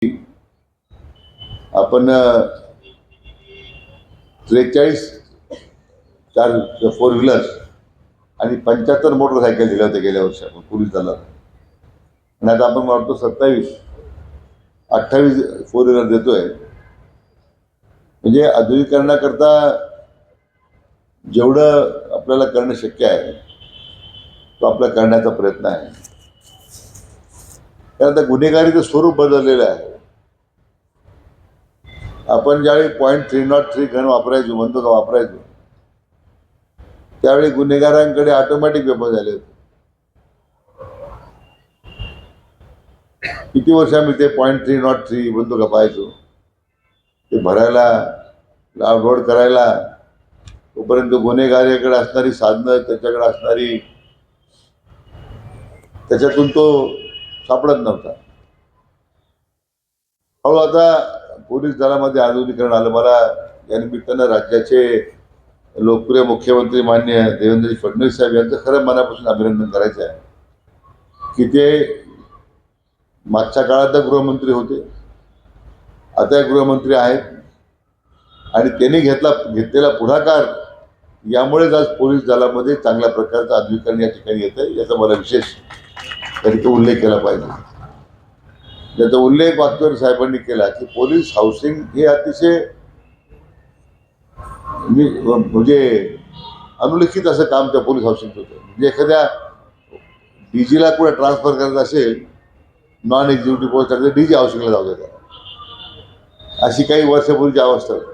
आपण 43 4 four wheelers आणि 75 motorcycle दिल्या होत्या गेल्या वर्षी आपण पोलीस दलाला. आणि आता आपण वाटतो 28 फोर व्हीलर देतोय. म्हणजे आधुनिकीकरणाकरता जेवढं आपल्याला करणं शक्य आहे तो आपला करण्याचा प्रयत्न आहे. कारण आता गुन्हेगारीचं स्वरूप बदललेलं आहे. आपण ज्यावेळी .303 गन वापरायचो, बंदूक वापरायचो, त्यावेळी गुन्हेगारांकडे ऑटोमॅटिक वेपन झाले होते. किती वर्ष आम्ही ते .303 बंदुका पाहायचो. ते भरायला, लोड करायला, तोपर्यंत गुन्हेगाराकडे असणारी साधनं, त्याच्याकडे असणारी, त्याच्यातून तो सापडत नव्हता. हळू आता पोलीस दलामध्ये आधुनिकीकरण आलं. मला या निमित्तानं राज्याचे लोकप्रिय मुख्यमंत्री माननीय देवेंद्र फडणवीस साहेब यांचं खरं मनापासून अभिनंदन करायचं आहे की ते मागच्या काळात गृहमंत्री होते, आता गृहमंत्री आहेत आणि त्यांनी घेतलेला पुढाकार यामुळेच आज पोलीस दलामध्ये चांगल्या प्रकारचं आधुनिकीकरण या ठिकाणी येतं. याचा मला विशेष तरी तो उल्लेख केला पाहिजे. त्याचा उल्लेख वागचौरे साहेबांनी केला की पोलीस हाऊसिंग हे अतिशय म्हणजे अनुलिखित असं काम त्या पोलीस हाऊसिंगचं होतं. म्हणजे एखाद्या डीजीला कुठे ट्रान्सफर करायचं असेल, नॉन एक्झिक्युटिव्ह पोस्ट टाकले, डीजी हाऊसिंगला जाऊ देतात. अशी काही वर्षापूर्वीची अवस्था होती.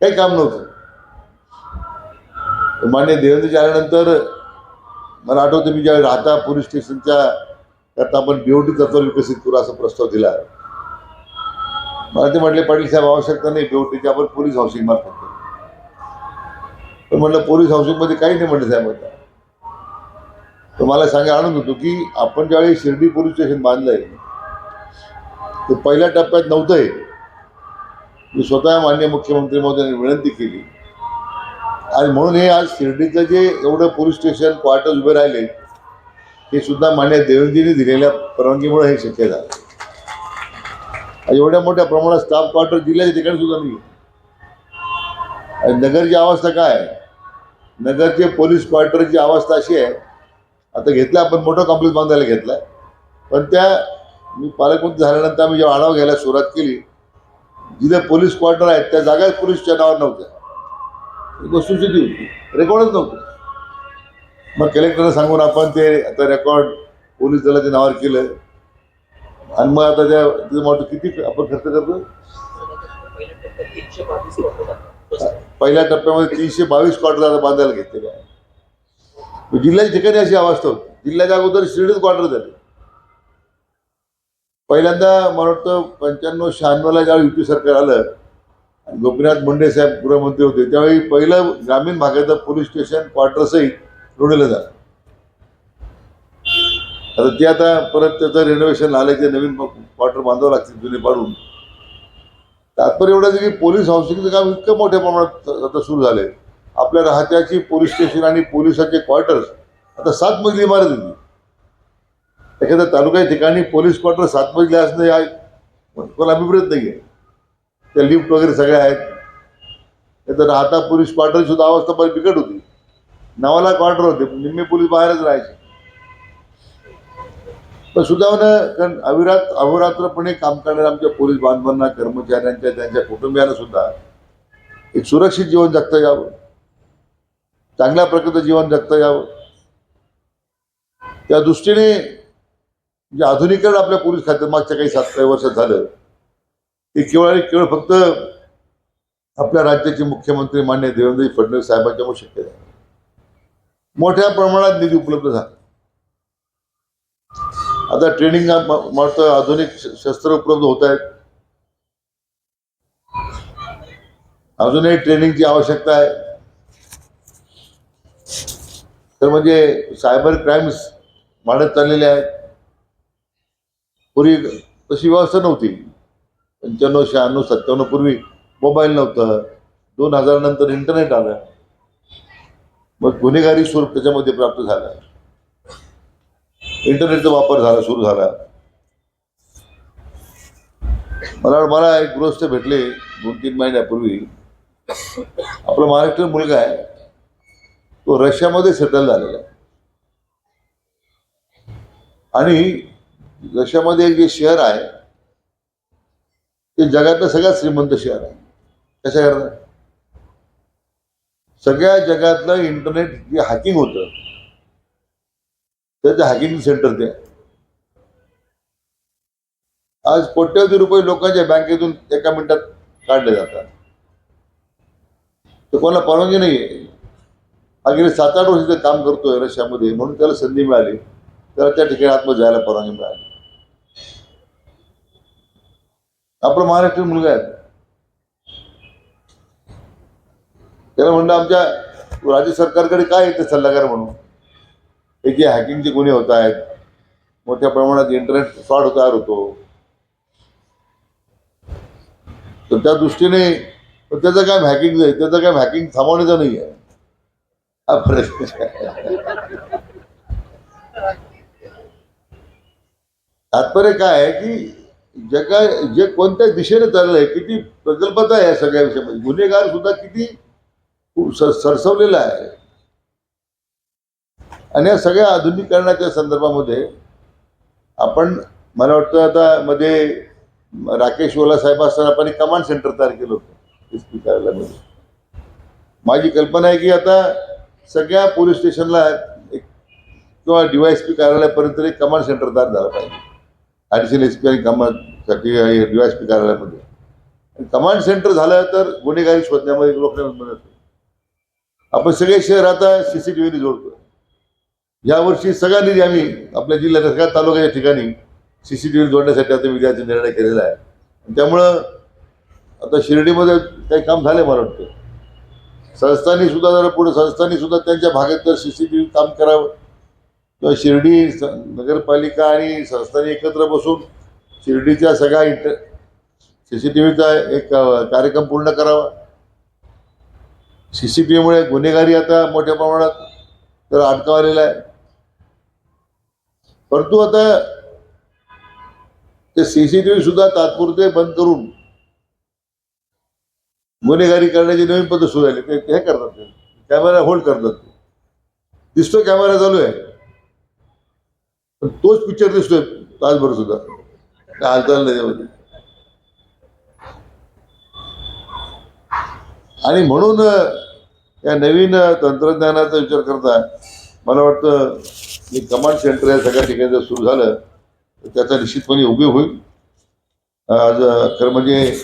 काही काम नव्हतं. मान्य देवेंद्रजी आल्यानंतर मला आठवतं, मी ज्यावेळी राहता पोलीस स्टेशनच्या करता आपण BOT तत्व विकसित करू असा प्रस्ताव दिला. मला ते म्हटले, पाटील साहेब आवश्यकता नाही BOTची, आपण पोलीस हाऊसिंग मार्फत करू. पण म्हटलं पोलीस हाऊसिंगमध्ये काही नाही म्हटलं साहेब. आता तर मला सांगा आणून होतो की आपण ज्यावेळी शिर्डी पोलीस स्टेशन बांधलंय ते पहिल्या टप्प्यात नव्हतंय. मी स्वतः माननीय मुख्यमंत्री महोदयांनी विनंती केली आणि म्हणून हे आज शिर्डीचं जे एवढं पोलीस स्टेशन क्वार्टर्स उभे राहिले हे सुद्धा माननीय देवेंद्रजींनी दिलेल्या परवानगीमुळे हे शक्य झालं. एवढ्या मोठ्या प्रमाणात स्टाफ क्वार्टर जिल्ह्याच्या ठिकाणी सुद्धा नाही. नगरची अवस्था काय आहे, नगरचे पोलीस क्वार्टरची अवस्था अशी आहे, आता घेतलं आपण मोठं कॉम्प्लेक्स बांधायला घेतलाय, पण त्या मी पालकमंत्री झाल्यानंतर आम्ही जेव्हा आढावा घ्यायला सुरुवात केली, जिथे पोलीस क्वार्टर आहेत त्या जागा पोलीसच्या नावावर नव्हत्या. वस्तुस्थिती होती, रेकॉर्डच नव्हतं. मग कलेक्टरला सांगून आपण ते आता रेकॉर्ड पोलीस दलाच्या नावावर केलं आणि मग आता त्या किती आपण खर्च करतो. पहिल्या टप्प्यामध्ये 322 क्वार्टर आता बांधायला घेतलेले आहे. जिल्ह्याच्या ठिकाणी अशी अवस्था होती. जिल्ह्याच्या अगोदर शिर्डीत क्वार्टर झाले. पहिल्यांदा मला वाटतं 95-96ला ज्यावेळी युती सरकार आलं, गोपीनाथ मुंडे साहेब गृहमंत्री होते, त्यावेळी पहिलं ग्रामीण भागाचं पोलीस स्टेशन क्वार्टरसही जोडलं झालं. आता ते आता परत त्याचं रेनोव्हेशन आलं, ते नवीन क्वार्टर बांधावं लागतील जुने पाडून. तात्पर्य एवढं की पोलीस हाऊसिंगचं काम इतकं मोठ्या प्रमाणात आता सुरू झालंय. आपल्या राहत्याची पोलीस स्टेशन आणि पोलिसांचे क्वार्टर्स आता 7 मजली इमारत होती. एखाद्या तालुक्याच्या ठिकाणी पोलीस क्वार्टर 7 मजली असणं या कोणाला अभिप्रेत नाही आहे. त्या लिफ्ट वगैरे सगळ्या आहेत. तर राहता पोलीस क्वार्टरची सुद्धा अवस्था बरी बिकट होती. नावाला क्वार्टर होते, निम्मे पोलीस बाहेरच राहायचे. पण सुद्धा कारण अहोरात्रपणे काम करणाऱ्या आमच्या पोलीस बांधवांना, कर्मचाऱ्यांच्या, त्यांच्या कुटुंबियांना सुद्धा एक सुरक्षित जीवन जगता यावं, चांगल्या प्रकारचं जीवन जगता यावं, त्या दृष्टीने जे आधुनिकीकरण आपल्या पोलीस खात्यात मागच्या काही 7 वर्षात झालं ते केवळ फक्त आपल्या राज्याचे मुख्यमंत्री माननीय देवेंद्र फडणवीस साहेबांच्यामुळे शक्य झालं. मोठ्या प्रमाणात निधी उपलब्ध झाला. आता ट्रेनिंग आधुनिक शस्त्र उपलब्ध होत आहेत. अजूनही ट्रेनिंगची आवश्यकता आहे. तर म्हणजे सायबर क्राईम्स वाढत चाललेले आहेत. पूर्वी तशी व्यवस्था नव्हती. 95, 96, 97 पूर्वी मोबाईल नव्हतं. 2000 नंतर इंटरनेट आलं. मग गुन्हेगारी स्वरूप त्याच्यामध्ये प्राप्त झालं. इंटरनेटचा वापर सुरू झाला. मला एक गृहस्थ भेटले 2-3 महिन्यापूर्वी. आपला महाराष्ट्रीयन मुलगा आहे, तो रशियामध्ये सेटल झालेला आहे आणि रशियामध्ये एक जे शहर आहे ते जगातलं सगळ्यात श्रीमंत शहर आहे. कशा करता? सगळ्या जगातलं इंटरनेट जे हॅकिंग होतं त्याचं हॅकिंग सेंटर ते. आज कोट्यवधी रुपये लोकांच्या बँकेतून एका मिनिटात काढले जातात. तर कोणाला परवानगी नाहीये. हा गेले 7-8 वर्ष ते काम करतोय रशियामध्ये, म्हणून त्याला संधी मिळाली, त्याला त्या ठिकाणी आतमध्ये जायला परवानगी मिळाली. आपला महाराष्ट्रीयन मुलगा आहे, त्याला म्हणलं आमच्या राज्य सरकारकडे काय येते सल्लागार म्हणून, हे जे हॅकिंगचे गुन्हे होत आहेत, मोठ्या प्रमाणात इंटरनेट फ्रॉड तयार होतो, तर त्या दृष्टीने त्याचं काम हॅकिंग आहे, त्याचं काम हॅकिंग थांबवण्याचं नाही आहे. हा प्रश्न. तात्पर्य काय आहे की जगा जे कोणत्या दिशेने चाललंय आहे, किती प्रकल्पता आहे या सगळ्या विषयामध्ये, गुन्हेगार सुद्धा किती सरसवलेला आहे. आणि या सगळ्या आधुनिकीकरणाच्या संदर्भामध्ये आपण, मला वाटतं आता मध्ये राकेश ओला साहेब असताना आपण एक कमांड सेंटर तयार केलं होतं एस पी कार्यालयामध्ये. माझी कल्पना आहे की आता सगळ्या पोलीस स्टेशनला किंवा DYSP कार्यालयापर्यंत एक कमांड सेंटर तयार झालं पाहिजे. ॲडिशनल SP आणि कमांडसाठी DYSP कार्यालयामध्ये कमांड सेंटर झालं तर गुन्हेगारी शोधण्यामध्ये लोकांना मदत होईल. आपण सगळे शहर आता CCTVने जोडतो. यावर्षी सगळ्या निधी आम्ही आपल्या जिल्ह्याच्या सगळ्या तालुक्याच्या ठिकाणी CCTV जोडण्यासाठी आता विद्यार्थी निर्णय केलेला आहे. त्यामुळं आता शिर्डीमध्ये काही काम झाले मला वाटतं. संस्थांनी सुद्धा जरा पुढे संस्थांनी सुद्धा त्यांच्या भागात जर CCTV काम करावं किंवा शिर्डी नगरपालिका आणि संस्थांनी एकत्र बसून शिर्डीच्या सगळ्या CCTVचा एक कार्यक्रम पूर्ण करावा. CCTVमुळे गुन्हेगारी आता मोठ्या प्रमाणात तर अडकावलेला आहे, परंतु आता ते CCTV सुद्धा तात्पुरते बंद करून गुन्हेगारी करण्याची नवीन पद्धत सुरू झाली. ते हे करतात, ते कॅमेरा होल्ड करतात. दिसतोय कॅमेरा चालू आहे, पण तोच पिक्चर दिसतोय तासभर सुद्धा, काय हालचाल नाही त्यामध्ये. आणि म्हणून या नवीन तंत्रज्ञानाचा विचार करता मला वाटतं की कमांड सेंटर या सगळ्या ठिकाणी जर सुरू झालं तर त्याचा निश्चितपणे उपयोग होईल. आज खरं म्हणजे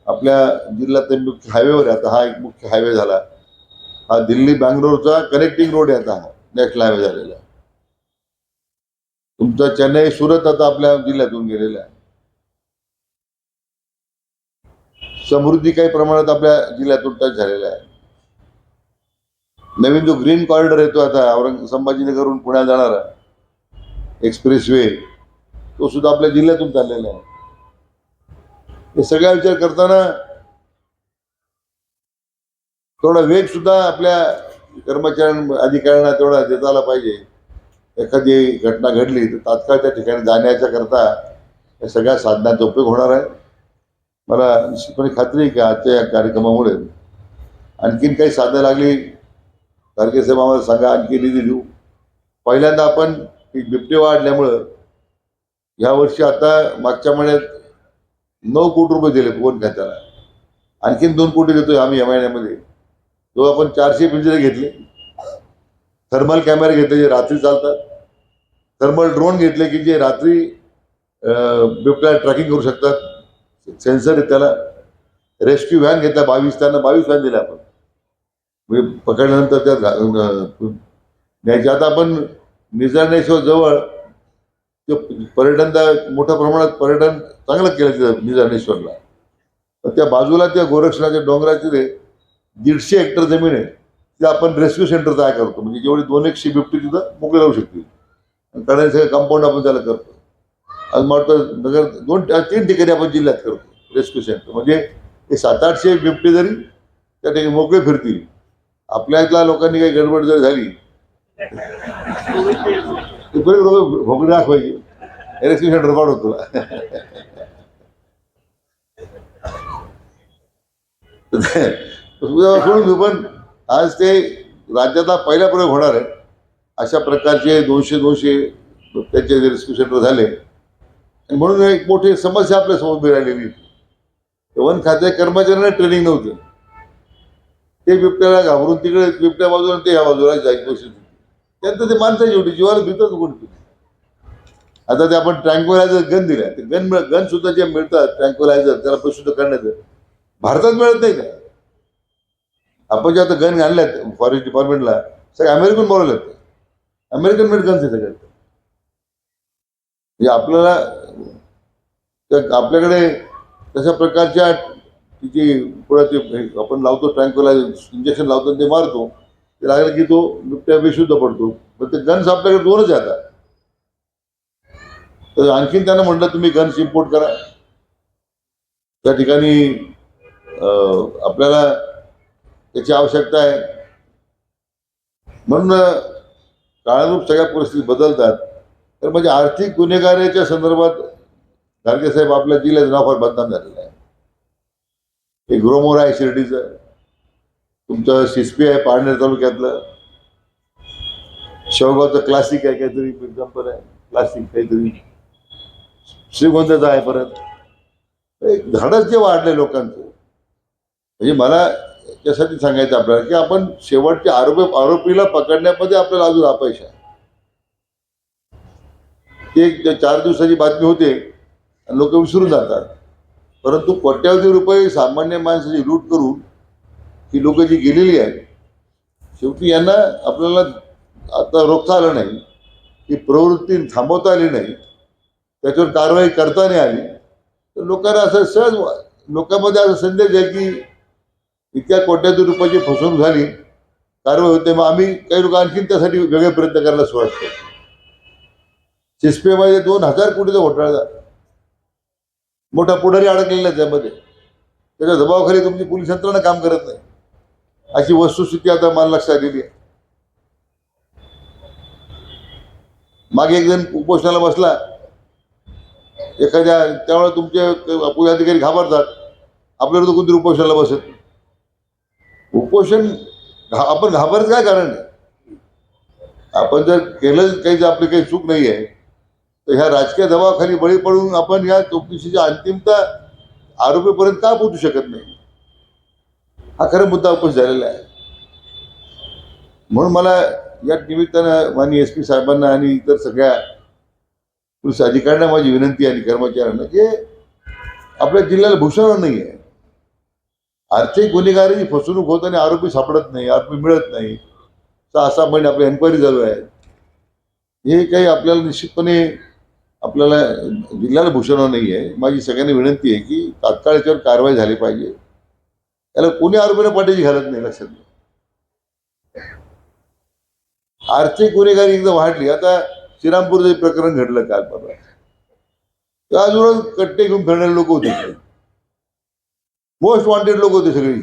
आपल्या जिल्ह्यात मुख्य हायवेवर आहे आता, हा एक मुख्य हायवे झाला, हा दिल्ली बँगलोरचा कनेक्टिंग रोड आहे आता, हा नॅशनल हायवे झालेला आहे. तुमचा चेन्नई सुरत आता आपल्या जिल्ह्यातून गेलेला आहे. समृद्धी काही प्रमाणात आपल्या जिल्ह्यातून टच झालेला आहे. नवीन जो ग्रीन कॉरिडॉर येतो आता संभाजीनगरहून पुण्याला जाणारा एक्सप्रेस वे, तो सुद्धा आपल्या जिल्ह्यातून चाललेला आहे. हे सगळा विचार करताना थोडा वेग सुद्धा आपल्या कर्मचाऱ्यांना अधिकाऱ्यांना तेवढा देता आला पाहिजे. एखादी घटना घडली तर तात्काळ त्या ठिकाणी जाण्याच्या करता या सगळ्या साधनांचा उपयोग होणार आहे. मला निश्चितपणे खात्री आहे की आजच्या या कार्यक्रमामुळे आणखीन काही साधनं लागली खारगे साहेब आम्हाला सांगा, आणखी निधी देऊ. पहिल्यांदा आपण बिबटे वाढल्यामुळं यावर्षी आता मागच्या महिन्यात 9 कोटी रुपये दिले वन खात्याला, आणखीन 2 कोटी देतोय आम्ही या महिन्यामध्ये. जो आपण 400 पिंजरे घेतले, थर्मल कॅमेरे घेतले जे रात्री चालतात, थर्मल ड्रोन घेतले की जे रात्री बिबट्याला ट्रॅकिंग करू शकतात, सेन्सर आहे त्याला. रेस्क्यू व्हॅन घेतल्या 22, त्यांना 22 व्हॅन दिल्या आपण, म्हणजे पकडल्यानंतर त्या न्यायच्या. आता आपण निजारणेश्वर जवळ पर्यटनचा मोठ्या प्रमाणात पर्यटन चांगलं केलं तिथं निजारणेश्वरला. तर त्या बाजूला त्या गोरक्षणाच्या डोंगराची 150 हेक्टर जमीन आहे, ते आपण रेस्क्यू सेंटर तयार करतो, म्हणजे जेवढी 200 बिबटी तिथं मोकळे राहू शकतील. कारण सगळं कंपाऊंड आपण त्याला करतो. आज मला वाटतं नगर 2-3 ठिकाणी आपण जिल्ह्यात करतो रेस्क्यू सेंटर, म्हणजे हे 700-800 बिबटे जरी त्या ठिकाणी मोकळे फिरतील. आपल्या इथल्या लोकांनी काही गडबड जर झाली बरेच लोक भोगणे दाखवायचे, रेस्क्यू सेंटर पाडवतो. सोडून घेऊ, पण आज ते राज्याचा पहिला प्रयोग होणार आहे. अशा प्रकारचे 200 त्यांचे रेस्क्यू सेंटर झाले आणि म्हणून एक मोठी समस्या आपल्या समोर मिळालेली. वन खात्या कर्मचाऱ्यांना ट्रेनिंग नव्हती. ते बिबट्याला घाबरून तिकडे बिबट्या बाजूला ते ह्या बाजूला जायची परिस्थिती. त्यांचं ते माणसाची एवढी जीवाला भीतच कोणती. आता ते आपण ट्रँक्युलायझर गन दिल्या, ते गन सुद्धा जे मिळतात ट्रँक्युलायझर त्याला प्रसिद्ध करण्याचं भारतात मिळत नाही का. आपण जे आता गन आणल्यात फॉरेस्ट डिपार्टमेंटला सगळे अमेरिकन बोलवलेत, अमेरिकन मेड गन्स आहे सगळे. म्हणजे आपल्याकडे तशा प्रकारच्या तिची पुढे ते आपण लावतो ट्रँक्युलायझर इंजेक्शन लावतो ते मारतो, ते लागलं की तो बिबट्या बेशुद्ध पडतो. पण ते गन्स आपल्याकडे 2च आहे आता. तर आणखीन त्यांना म्हटलं तुम्ही गन्स इम्पोर्ट करा. त्या ठिकाणी आपल्याला त्याची आवश्यकता आहे. म्हणून काळानुरूप सगळ्या परिस्थिती बदलतात. तर म्हणजे आर्थिक गुन्हेगारीच्या संदर्भात गाडगे साहेब आपल्या जिल्ह्यात नाव फार बदनाम झालेलं आहे. हे ग्रोमोर आहे शिर्डीचं, तुमचं सिस्पी आहे पारनेर तालुक्यातलं, शेवगावचं क्लासिक आहे काहीतरी एक्झाम्पल आहे, क्लासिक काहीतरी श्रीगोंद्याचं आहे. परत एक धाडस जे वाढलंय लोकांचं. म्हणजे मला याच्यासाठी सांगायचं आपल्याला की आपण शेवटच्या आरोपीला पकडण्यामध्ये आपल्याला अजून अपयश आहे. ते 4 दिवसाची बातमी होते आणि लोक विसरून जातात. परंतु कोट्यावधी रुपये सामान्य माणसाची लूट करून ही लोक जी गेलेली आहेत, शेवटी यांना आपल्याला आता रोखता आलं नाही, ही प्रवृत्ती थांबवता आली नाही, त्याच्यावर कारवाई करता नाही आली, तर लोकांना असं सहज लोकांमध्ये असा संदेश आहे की इतक्या कोट्यावधी रुपयाची फसवणूक झाली, कारवाई होते, मग आम्ही काही लोक आणखीन त्यासाठी वेगळे प्रयत्न करायला सुरुवात करतो. सिस्पीमध्ये 2000 कोटीचा घोटाळा झाला, मोठा पुढारी अडकलेला आहे त्यामध्ये. त्याच्या दबावाखाली तुमची पोलीस यंत्रणा काम करत नाही, अशी वस्तुस्थिती आता मला लक्षात आलेली आहे. मागे एक जण उपोषणाला बसला एखाद्या, त्यामुळे तुमचे पोलीस अधिकारी घाबरतात, आपल्याला तर कोणतरी उपोषणाला बसत. उपोषण आपण घाबरायचं काय कारण आहे. आपण जर केलं काही, जर आपली काही चूक नाही आहे, तर ह्या राजकीय दबावाखाली बळी पडून आपण या चौकशीच्या अंतिमता आरोपीपर्यंत का पोहोचू शकत नाही, हा खरा मुद्दा उपस्थित झालेला आहे. म्हणून मला या निमित्तानं माननीय SP साहेबांना आणि इतर सगळ्या पोलीस अधिकाऱ्यांना माझी विनंती आणि कर्मचाऱ्यांना की आपल्या जिल्ह्याला भूषण नाही आहे. आर्थिक गुन्हेगारीची फसवणूक होत आणि आरोपी सापडत नाही, आरोपी मिळत नाही, 6-6 महिने आपल्या एन्क्वायरी चालू आहे. हे काही आपल्याला निश्चितपणे आपल्याला जिल्ह्याला भूषण नाही आहे. माझी सगळ्यांनी विनंती आहे की तात्काळ याच्यावर कारवाई झाली पाहिजे. याला कोणी आरोपीला पाठीशी घालत नाही, लक्षात घ्या. आर्थिक गुन्हेगारी एकदा वाढली. आता श्रीरामपूरचं प्रकरण घडलं काल परवा, त्याजवळ कट्टे घेऊन फिरणारे लोक होते, मोस्ट वॉन्टेड लोक होते सगळी.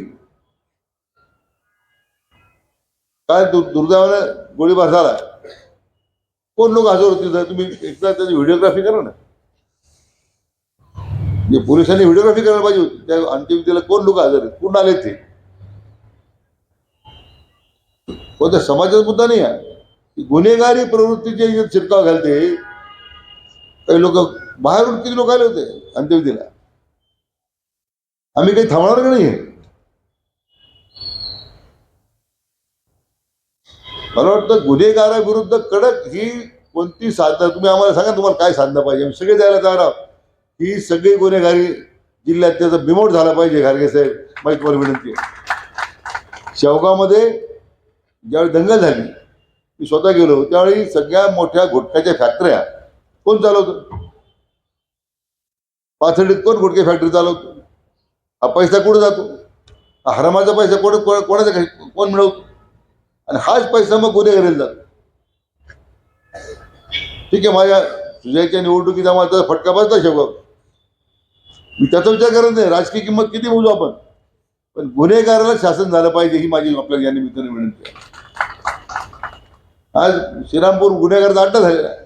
काय दुर्दैवानं गोळीबार झाला, कोण लोक हजर होते जर तुम्ही एकदा त्याची व्हिडिओग्राफी करा ना. पोलिसांनी व्हिडिओग्राफी करायला पाहिजे होती. त्या अंत्यविधीला कोण लोक हजर आहेत, कोण आले ते. कोणत्या समाजाचा मुद्दा नाही आहे. गुन्हेगारी प्रवृत्तीचे शिरकाव घालते. काही लोक बाहेरून किती लोक आले होते अंत्यविधीला. आम्ही काही थांबणार का नाही. मला वाटतं गुन्हेगाराविरुद्ध कडक ही कोणती साधनं, तुम्ही आम्हाला सांगा तुम्हाला काय साधनं पाहिजे, आम्ही सगळे द्यायला तयार आहोत. ही सगळी गुन्हेगारी जिल्ह्यात त्याचा बिमोड झाला पाहिजे. गाडगे साहेब, माझी तुम्हाला विनंती आहे. शेवगावमध्ये ज्यावेळी दंगल झाली, मी स्वतः गेलो, त्यावेळी सगळ्या मोठ्या गुटख्याच्या फॅक्टऱ्या कोण चालवतो. पाथर्डीत कोण गुटखे फॅक्टरी चालवतो. हा पैसा कुठे जातो, हरामाचा पैसा कोणाचा कोण मिळवतो, आणि हाच पैसा मग गुन्हेगारीला जातो. ठीक आहे, माझ्या सुजयच्या निवडणुकीत आम्हाला त्याचा फटका बसला शेवगाव, मी त्याचा विचार करत नाही. राजकीय किंमत किती मोजू आपण, पण गुन्हेगाराला शासन झालं पाहिजे, ही माझी आपल्याला या निमित्ताने विनंती आहे. आज श्रीरामपूर गुन्हेगाराचा अड्डा झालेला आहे.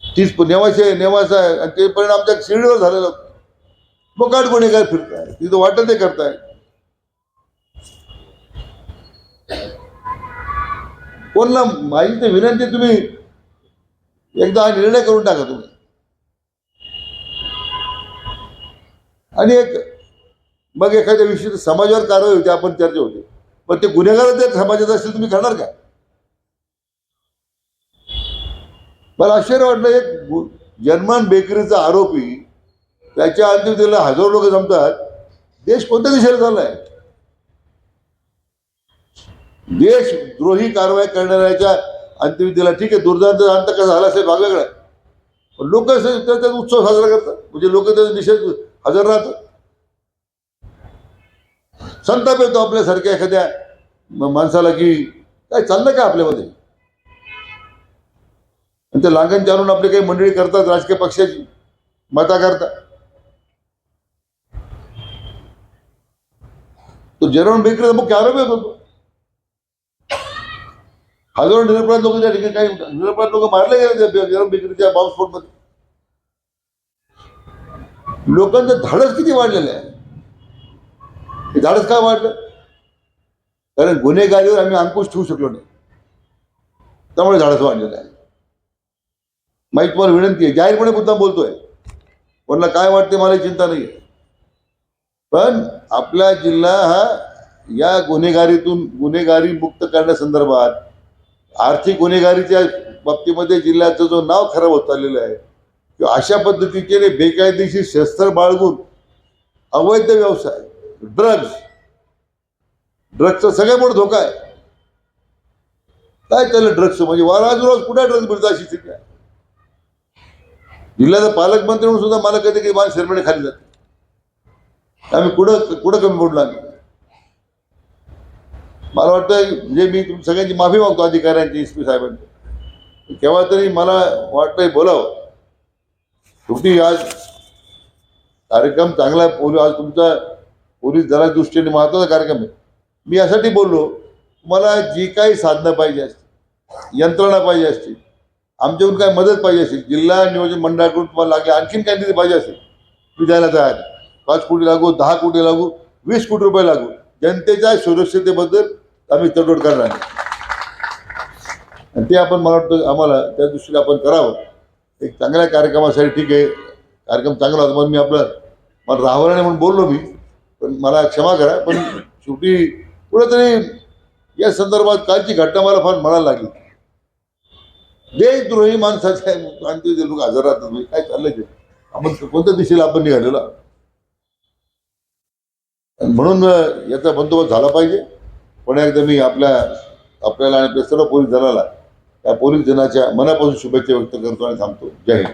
तीच नेवासा आहे, आणि ते परिणाम आमच्या शिर्डीवर झालेला. मोकाट गुन्हेगार फिरताय, तिथं वाटत ते करताय. कोणला माझी तर विनंती, तुम्ही एकदा हा निर्णय करून टाका तुम्ही. आणि एक मग एखाद्या विषयी समाजावर कारवाई होते, आपण चर्चा होते, पण ते गुन्हेगार जर समाजात असतील तुम्ही करणार का? मला आश्चर्य वाटलं, एक जर्मन बेकरीचा आरोपी, त्याच्या अंत्यविधीला हजारो लोक जमतात. देश कोणत्या दिशेला चाललाय? देशद्रोही कारवाई करणाऱ्याच्या अंत्यविधीला ठीक आहे, दुर्दैवाचा अंत कसा झाला असेल भाग वेगळा, पण लोक त्याचा उत्सव साजरा करतात, म्हणजे लोक त्याच्या दिशेत हजर राहतात. संताप येतो आपल्यासारख्या एखाद्या माणसाला की काय चाललं का आपल्यामध्ये. आणि ते लागण चालून आपली काही मंडळी करतात राजकीय पक्षाची मता करता. तो जर्मन बेकरीचा मुख्य आरोपी होतो. हजारो निरपराध लोक त्या ठिकाणी, काही निरपराध लोक मारले गेले त्या जर्मन बेकरीच्या बॉम्बस्फोटमध्ये. लोकांचं धाडस किती वाढलेलं आहे. हे धाडस काय वाढलं? कारण गुन्हेगारीवर आम्ही अंकुश ठेवू शकलो नाही, त्यामुळे धाडस वाढलेलं आहे. माहीत तुम्हाला विनंती आहे, जाहीरपणे मुद्दा बोलतोय, कोणाला काय वाटते मला चिंता नाही, पण आपला जिल्हा हा या गुन्हेगारी मुक्त करण्यासंदर्भात, आर्थिक गुन्हेगारीच्या बाबतीमध्ये जिल्ह्याचं जो नाव खराब होत चाललेलं आहे, किंवा अशा पद्धतीचे बेकायदेशीर शस्त्र बाळगून अवैध व्यवसाय, ड्रग्सचा सगळ्यात मोठा धोका आहे. काय चाललं ड्रग्स, म्हणजे रोज कुठे ड्रग्स मिळतात अशी स्थिती आहे. जिल्ह्याचा पालकमंत्री म्हणून सुद्धा मला कधी मान शर्मणे खाली जाते. आम्ही कुठं कमी पडलो आम्ही. मला वाटतं म्हणजे मी सगळ्यांची माफी मागतो, अधिकाऱ्यांची, एस पी साहेबांची. केव्हा तरी मला वाटतंय बोलावं. शेवटी आज कार्यक्रम चांगला आहे, आज तुमचा पोलीस दलाच्या दृष्टीने महत्वाचा कार्यक्रम आहे. मी यासाठी बोललो, तुम्हाला जी काही साधनं पाहिजे असते, यंत्रणा पाहिजे असते, आमच्याकडून काय मदत पाहिजे असेल, जिल्हा नियोजन मंडळाकडून तुम्हाला लागले आणखीन काही निधी पाहिजे असेल, मी द्यायला तयार आहे. 5 कोटी लागू, 10 कोटी लागू, 20 कोटी रुपये लागू, जनतेच्या सुरक्षिततेबद्दल आम्ही तडजोड करणार नाही. आणि ते आपण, मला वाटतं आम्हाला त्या दृष्टीने आपण करावं. एक चांगल्या कार्यक्रमासाठी ठीक आहे, कार्यक्रम चांगला होता, पण मला राहावं नाही म्हणून बोललो मी, पण मला क्षमा करा. पण शेवटी कुठेतरी या संदर्भात कालची घटना मला फार म्हणायला लागली. देशद्रोही माणसाच्या अंत्यविधी लोक हजर राहतात, म्हणजे काय चाललंय ते, आपण कोणत्या दिशेला आपण निघालेलो. म्हणून याचा बंदोबस्त झाला पाहिजे. पण एकदा मी आपल्याला आणि सर्व पोलीस दलाला त्या पोलीस दिनाच्या मनापासून शुभेच्छा व्यक्त करतो आणि थांबतो. जय हिंद.